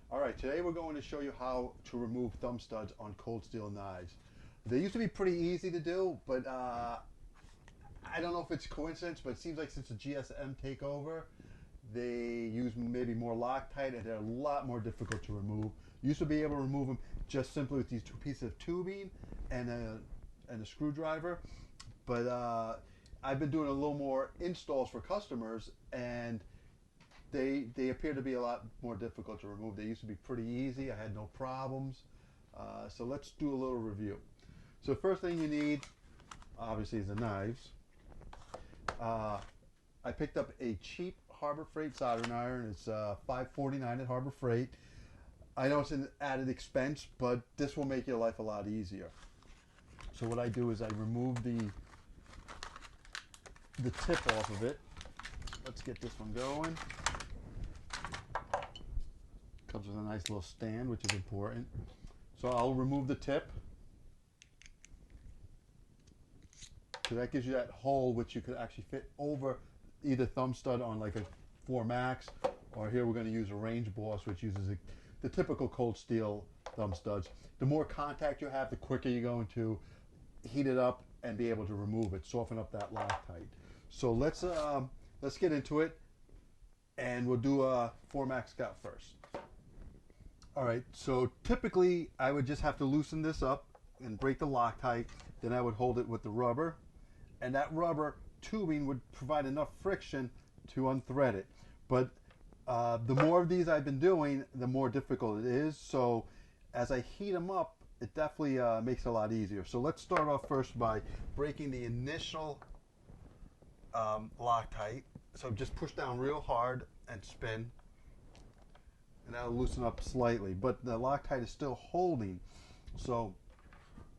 All right, today we're going to show you how to remove thumb studs on cold steel knives. They used to be pretty easy to do, but I don't know if it's coincidence, but it seems like since the GSM takeover, they use maybe more Loctite and they're a lot more difficult to remove. You used to be able to remove them just simply with these two pieces of tubing and a screwdriver, but I've been doing a little more installs for customers, and they appear to be a lot more difficult to remove. They used to be pretty easy. I had no problems. So let's do a little review. So the first thing you need, obviously, is the knives. Uh, I picked up a cheap Harbor Freight soldering iron. It's $5.49 at Harbor Freight. I know it's an added expense, but this will make your life a lot easier. So what I do is I remove the tip off of it. Let's get this one going. Comes with a nice little stand, which is important. So I'll remove the tip. So that gives you that hole which you could actually fit over either thumb stud on like a 4 Max, or here we're going to use a Range Boss, which uses the typical cold steel thumb studs. The more contact you have, the quicker you're going to heat it up and be able to remove it, soften up that Loctite. So let's get into it, and we'll do a 4 Max Scout first. All right, so typically I would just have to loosen this up and break the Loctite. Then I would hold it with the rubber, and that rubber tubing would provide enough friction to unthread it. But the more of these I've been doing, the more difficult it is. So as I heat them up, it definitely makes it a lot easier. So let's start off first by breaking the initial Loctite. So just push down real hard and spin, and that'll loosen up slightly. But the Loctite is still holding. So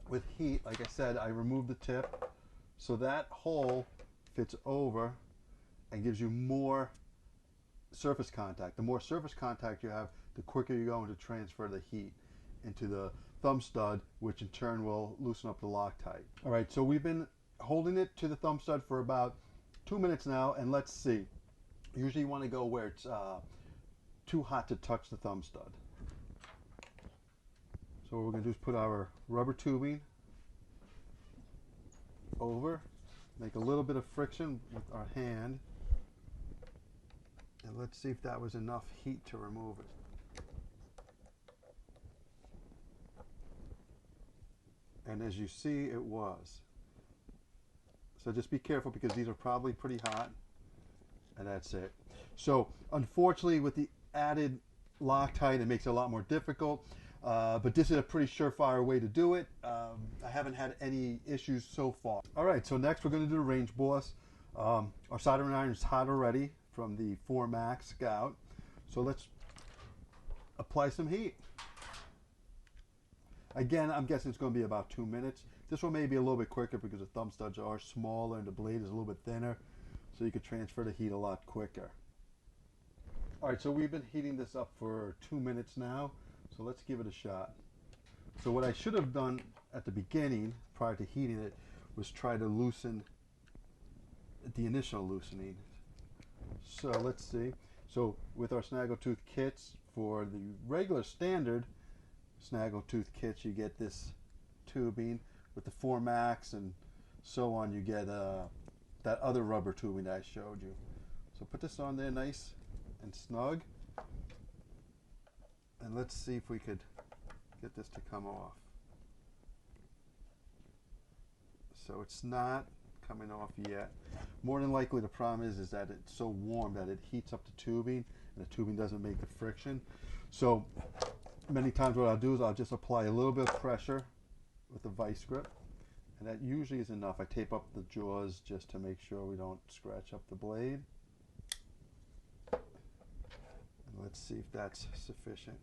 with heat, like I said, I remove the tip, so that hole fits over and gives you more surface contact. The more surface contact you have, the quicker you're going to transfer the heat into the thumb stud, which in turn will loosen up the Loctite. All right, so we've been holding it to the thumb stud for about 2 minutes now, and let's see. Usually you want to go where it's too hot to touch the thumb stud. So what we're going to do is put our rubber tubing over, make a little bit of friction with our hand, and let's see if that was enough heat to remove it. And as you see, it was. So just be careful because these are probably pretty hot, and that's it. So unfortunately, with the added Loctite, it makes it a lot more difficult. But this is a pretty surefire way to do it. I haven't had any issues so far. All right, so next we're going to do the Range Boss. Our soldering iron is hot already from the 4 Max Scout. So let's apply some heat. Again, I'm guessing it's going to be about 2 minutes. This one may be a little bit quicker because the thumb studs are smaller and the blade is a little bit thinner, so you could transfer the heat a lot quicker. All right, so we've been heating this up for 2 minutes now. So let's give it a shot. So what I should have done at the beginning, prior to heating it, was try to loosen the initial loosening. So let's see. So with our Snaggletooth kits, for the regular standard Snaggletooth kits, you get this tubing. With the 4 Max and so on, you get that other rubber tubing that I showed you. So put this on there nice and snug. And let's see if we could get this to come off. So it's not coming off yet. More than likely the problem is that it's so warm that it heats up the tubing, and the tubing doesn't make the friction. So many times what I'll do is I'll just apply a little bit of pressure with a vice grip, and that usually is enough. I tape up the jaws just to make sure we don't scratch up the blade. Let's see if that's sufficient.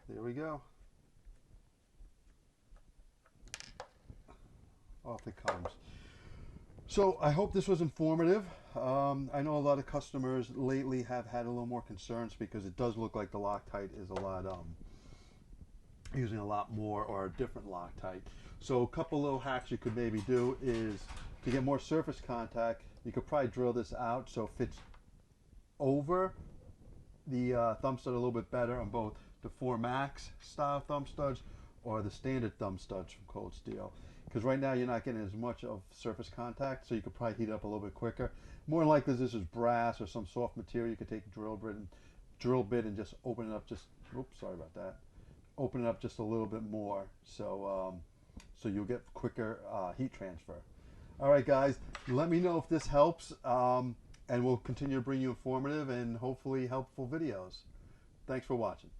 There we go. Off it comes. So I hope this was informative. I know a lot of customers lately have had a little more concerns because it does look like the Loctite is a lot, using a lot more or a different Loctite. So a couple little hacks you could maybe do is to get more surface contact, you could probably drill this out so it fits over the thumb stud a little bit better on both the 4 Max style thumb studs or the standard thumb studs from Cold Steel. Because right now you're not getting as much of surface contact, so you could probably heat it up a little bit quicker. More likely this is brass or some soft material. You could take a drill bit and just open it up just, oops, sorry about that. Open it up just a little bit more, so so you'll get quicker heat transfer. All right, guys, let me know if this helps, and we'll continue to bring you informative and hopefully helpful videos. Thanks for watching.